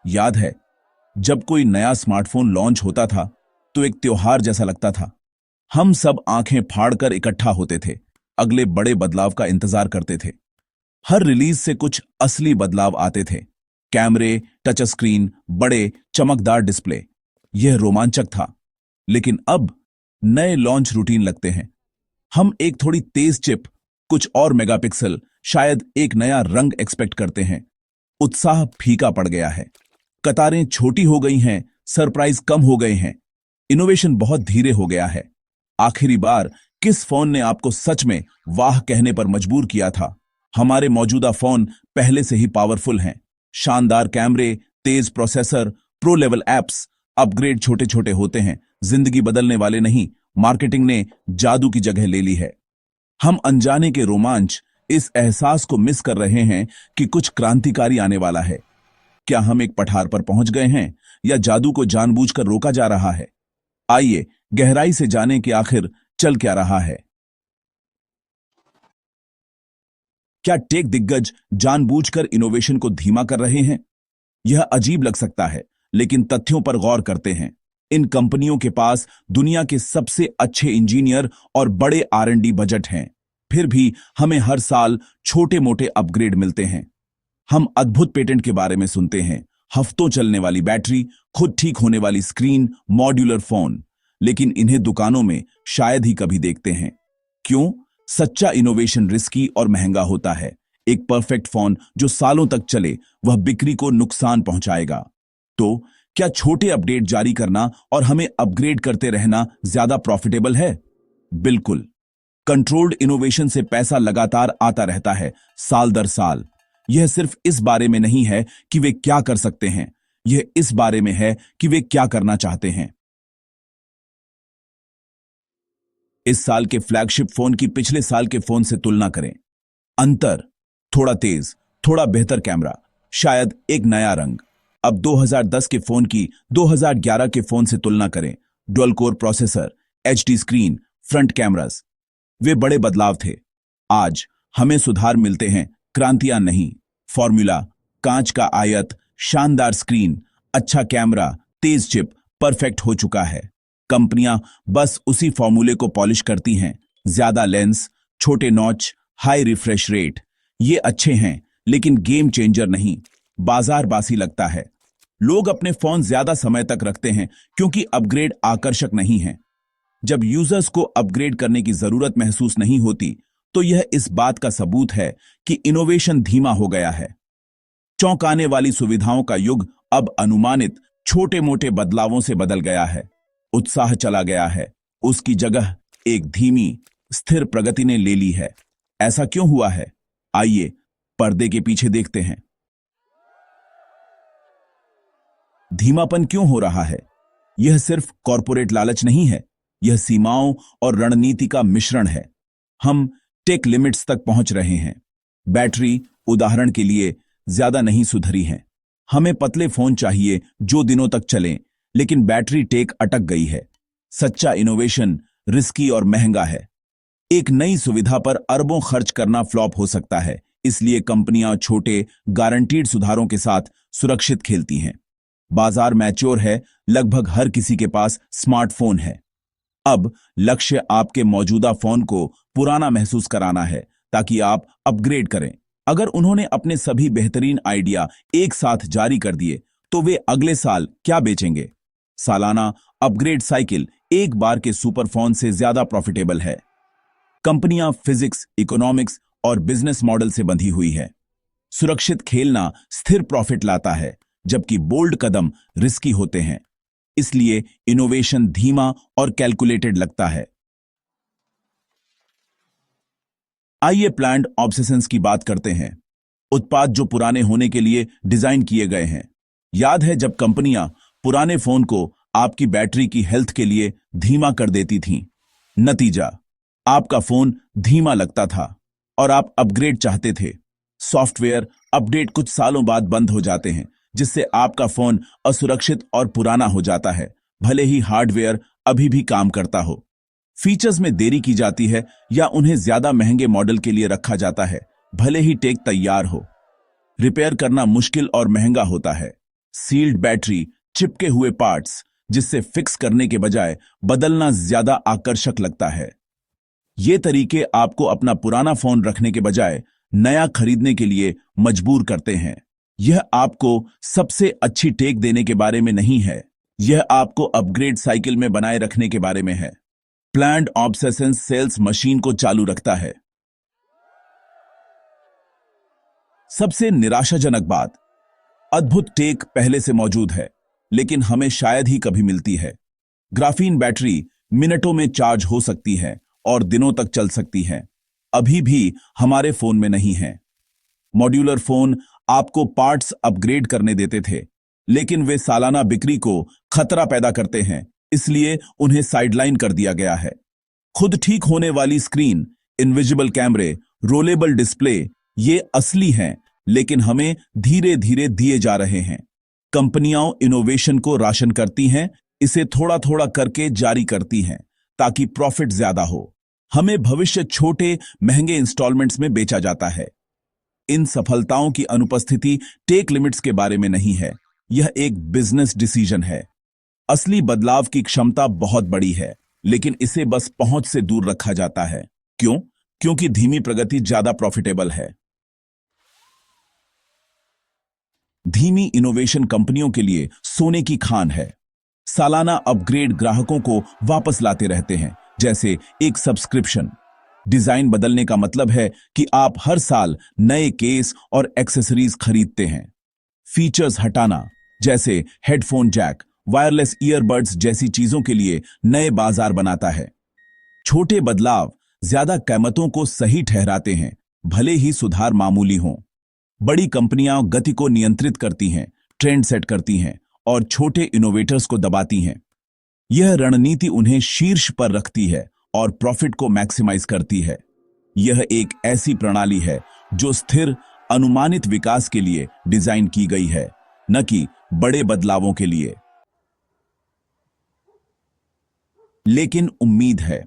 याद है जब कोई नया स्मार्टफोन लॉन्च होता था तो एक त्योहार जैसा लगता था। हम सब आंखें फाड़कर इकट्ठा होते थे, अगले बड़े बदलाव का इंतजार करते थे। हर रिलीज से कुछ असली बदलाव आते थे। कैमरे, टच स्क्रीन, बड़े चमकदार डिस्प्ले। यह रोमांचक था। लेकिन अब नए लॉन्च रूटीन लगते हैं। हम एक थोड़ी तेज चिप, कुछ और मेगापिक्सल, शायद एक नया रंग एक्सपेक्ट करते हैं। उत्साह फीका पड़ गया है। कतारें छोटी हो गई हैं, सरप्राइज कम हो गए हैं। इनोवेशन बहुत धीरे हो गया है। आखिरी बार किस फोन ने आपको सच में वाह कहने पर मजबूर किया था? हमारे मौजूदा फोन पहले से ही पावरफुल हैं। शानदार कैमरे, तेज processor, pro level apps. Upgrade छोटे छोटे होते हैं, जिंदगी बदलने वाले नहीं। मार्केटिंग ने जादू की जगह ले ली है। हम अनजाने के रोमांच, इस एहसास को मिस कर रहे हैं कि कुछ क्रांतिकारी आने वाला है। क्या हम एक पठार पर पहुंच गए हैं या जादू को जानबूझकर रोका जा रहा है? आइए गहराई से जानें कि आखिर चल क्या रहा है। क्या टेक दिग्गज जानबूझकर इनोवेशन को धीमा कर रहे हैं? यह अजीब लग सकता है, लेकिन तथ्यों पर गौर करते हैं। इन कंपनियों के पास दुनिया के सबसे अच्छे इंजीनियर और बड़े R&D बजट हैं। फिर भी हमें हर साल छोटे मोटे अपग्रेड मिलते हैं। हम अद्भुत पेटेंट के बारे में सुनते हैं, हफ्तों चलने वाली बैटरी, खुद ठीक होने वाली स्क्रीन, मॉड्यूलर फोन। लेकिन इन्हें दुकानों में शायद ही कभी देखते हैं। क्यों? सच्चा इनोवेशन रिस्की और महंगा होता है। एक परफेक्ट फोन जो सालों तक चले, वह बिक्री को नुकसान पहुंचाएगा। तो क्या छोटे अपडेट जारी करना और हमें अपग्रेड करते रहना ज्यादा प्रॉफिटेबल है? बिल्कुल। कंट्रोल्ड इनोवेशन से पैसा लगातार आता रहता है, साल दर साल। यह सिर्फ इस बारे में नहीं है कि वे क्या कर सकते हैं, यह इस बारे में है कि वे क्या करना चाहते हैं। इस साल के फ्लैगशिप फोन की पिछले साल के फोन से तुलना करें। अंतर, थोड़ा तेज, थोड़ा बेहतर कैमरा, शायद एक नया रंग। अब 2010 के फोन की 2011 के फोन से तुलना करें। Dual core processor, HD screen, front cameras. वे बड़े बदलाव थे। आज हमें सुधार मिलते हैं, क्रांतियां नहीं। फॉर्मूला, कांच का आयत, शानदार स्क्रीन, अच्छा कैमरा, तेज चिप, परफेक्ट हो चुका है। कंपनियां बस उसी फॉर्मूले को पॉलिश करती हैं। ज्यादा लेंस, छोटे नॉच, हाई रिफ्रेश रेट। ये अच्छे हैं, लेकिन गेम चेंजर नहीं। बाजार बासी लगता है। लोग अपने फोन ज्यादा समय तक रखते हैं क्योंकि अपग्रेड आकर्षक नहीं है। जब यूजर्स को अपग्रेड करने की जरूरत महसूस नहीं होती, तो यह इस बात का सबूत है कि इनोवेशन धीमा हो गया है। चौंकाने वाली सुविधाओं का युग अब अनुमानित छोटे मोटे बदलावों से बदल गया है। उत्साह चला गया है, उसकी जगह एक धीमी, स्थिर प्रगति ने ले ली है। ऐसा क्यों हुआ है? आइए पर्दे के पीछे देखते हैं। धीमापन क्यों हो रहा है? यह सिर्फ कॉरपोरेट लालच नहीं है, यह सीमाओं और रणनीति का मिश्रण है। हम टेक लिमिट्स तक पहुंच रहे हैं। बैटरी, उदाहरण के लिए, ज्यादा नहीं सुधरी है। हमें पतले फोन चाहिए जो दिनों तक चलें, लेकिन बैटरी टेक अटक गई है। सच्चा इनोवेशन रिस्की और महंगा है। एक नई सुविधा पर अरबों खर्च करना फ्लॉप हो सकता है, इसलिए कंपनियां छोटे, गारंटीड सुधारों के साथ सुरक्षित खेलती हैं। बाजार मैच्योर है, लगभग हर किसी के पास स्मार्टफोन है। अब लक्ष्य आपके मौजूदा फोन को पुराना महसूस कराना है ताकि आप अपग्रेड करें। अगर उन्होंने अपने सभी बेहतरीन आइडिया एक साथ जारी कर दिए, तो वे अगले साल क्या बेचेंगे? सालाना अपग्रेड साइकिल एक बार के सुपरफोन से ज्यादा प्रॉफिटेबल है। कंपनियां फिजिक्स, इकोनॉमिक्स और बिजनेस मॉडल से बंधी हुई है। सुरक्षित खेलना स्थिर प्रॉफिट लाता है, जबकि बोल्ड कदम रिस्की होते हैं। इसलिए इनोवेशन धीमा और कैलकुलेटेड लगता है। आइए प्लान्ड ऑब्सेशंस की बात करते हैं। उत्पाद जो पुराने होने के लिए डिजाइन किए गए हैं। याद है जब कंपनियां पुराने फोन को आपकी बैटरी की हेल्थ के लिए धीमा कर देती थीं? नतीजा, आपका फोन धीमा लगता था और आप अपग्रेड चाहते थे। सॉफ्टवेयर अपडेट कुछ सालों बाद बंद हो जाते हैं, जिससे आपका फोन असुरक्षित और पुराना हो जाता है, भले ही हार्डवेयर अभी भी काम करता हो। फीचर्स में देरी की जाती है या उन्हें ज्यादा महंगे मॉडल के लिए रखा जाता है, भले ही टेक तैयार हो। रिपेयर करना मुश्किल और महंगा होता है। सील्ड बैटरी, चिपके हुए पार्ट्स, जिससे फिक्स करने के बजाय बदलना ज्यादा आकर्षक लगता है। ये तरीके आपको अपना पुराना फोन रखने के बजाय नया खरीदने के लिए मजबूर करते हैं। यह आपको सबसे अच्छी टेक देने के बारे में नहीं है, यह आपको अपग्रेड साइकिल में बनाए रखने के बारे में है। प्लान्ड ऑब्सेसेंस सेल्स मशीन को चालू रखता है। सबसे निराशाजनक बात, अद्भुत टेक पहले से मौजूद है, लेकिन हमें शायद ही कभी मिलती है। ग्राफीन बैटरी मिनटों में चार्ज हो सकती है और दिनों तक चल सकती है, अभी भी हमारे फोन में नहीं है। मॉड्यूलर फोन आपको पार्ट्स अपग्रेड करने देते थे, लेकिन वे सालाना बिक्री को खतरा पैदा करते हैं, इसलिए उन्हें साइडलाइन कर दिया गया है। खुद ठीक होने वाली स्क्रीन, इनविजिबल कैमरे, रोलेबल डिस्प्ले, ये असली हैं, लेकिन हमें धीरे धीरे दिए जा रहे हैं। कंपनियां इनोवेशन को राशन करती हैं, इसे थोड़ा थोड़ा करके जारी करती हैं ताकि प्रॉफिट ज्यादा हो। हमें भविष्य छोटे महंगे इंस्टॉलमेंट्स में बेचा जाता है। इन सफलताओं की अनुपस्थिति टेक लिमिट्स के बारे में नहीं है, यह एक बिजनेस डिसीजन है। असली बदलाव की क्षमता बहुत बड़ी है, लेकिन इसे बस पहुंच से दूर रखा जाता है। क्यों? क्योंकि धीमी प्रगति ज्यादा प्रॉफिटेबल है। धीमी इनोवेशन कंपनियों के लिए सोने की खान है। सालाना अपग्रेड ग्राहकों को वापस लाते रहते हैं, जैसे एक सब्सक्रिप्शन। डिजाइन बदलने का मतलब है कि आप हर साल नए केस और एक्सेसरीज खरीदते हैं। फीचर्स हटाना, जैसे हेडफोन जैक, वायरलेस ईयरबड्स जैसी चीजों के लिए नए बाजार बनाता है। छोटे बदलाव ज्यादा कीमतों को सही ठहराते हैं, भले ही सुधार मामूली हों। बड़ी कंपनियां गति को नियंत्रित करती हैं, ट्रेंड सेट करती हैं और छोटे इनोवेटर्स को दबाती हैं। यह रणनीति उन्हें शीर्ष पर रखती है और प्रॉफिट को मैक्सिमाइज करती है। यह एक ऐसी प्रणाली है जो स्थिर, अनुमानित विकास के लिए डिजाइन की गई है, न कि बड़े बदलावों के लिए। लेकिन उम्मीद है,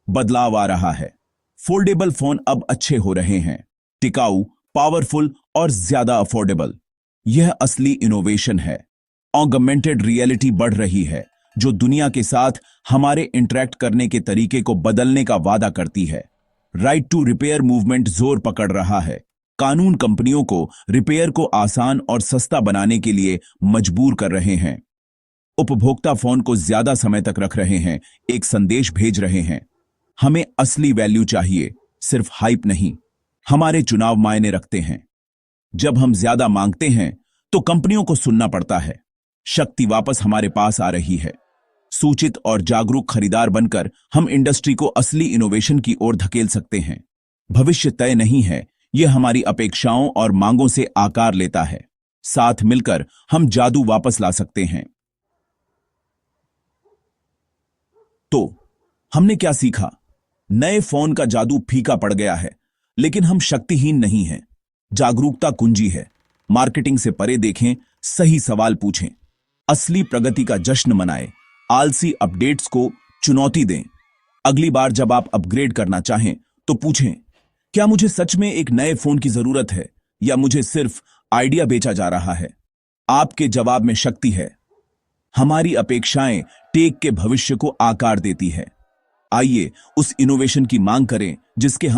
बदलाव आ रहा है। फोल्डेबल फोन अब अच्छे हो रहे हैं, टिकाऊ, पावरफुल और ज्यादा अफोर्डेबल। यह असली इनोवेशन है। ऑगमेंटेड रियलिटी बढ़ रही है, जो दुनिया के साथ हमारे इंटरैक्ट करने के तरीके को बदलने का वादा करती है। राइट टू रिपेयर मूवमेंट जोर पकड़ रहा है। कानून कंपनियों को रिपेयर को आसान और सस्ता बनाने के लिए मजबूर कर रहे हैं। उपभोक्ता फोन को ज्यादा समय तक रख रहे हैं, एक संदेश भेज रहे हैं। हमें असली वैल्यू चाहिए, सिर्फ हाइप नहीं। हमारे चुनाव मायने रखते हैं। जब हम ज्यादा मांगते हैं तो कंपनियों को सुनना पड़ता है। शक्ति वापस हमारे पास आ रही है। सूचित और जागरूक खरीदार बनकर हम इंडस्ट्री को असली इनोवेशन की ओर धकेल सकते हैं। भविष्य तय नहीं है, यह हमारी अपेक्षाओं और मांगों से आकार लेता है। साथ मिलकर हम जादू वापस ला सकते हैं। तो हमने क्या सीखा? नए फोन का जादू फीका पड़ गया है, लेकिन हम शक्तिहीन नहीं हैं। जागरूकता कुंजी है। मार्केटिंग से परे देखें, सही सवाल पूछें, असली प्रगति का जश्न मनाएं, आलसी अपडेट्स को चुनौती दें। अगली बार जब आप अपग्रेड करना चाहें तो पूछें, क्या मुझे सच में एक नए फोन की जरूरत है या मुझे सिर्फ आइडिया बेचा जा रहा है? आपके जवाब में शक्ति है। हमारी अपेक्षाएं टेक के भविष्य को आकार देती है। आइए उस इनोवेशन की मांग करें जिसके हम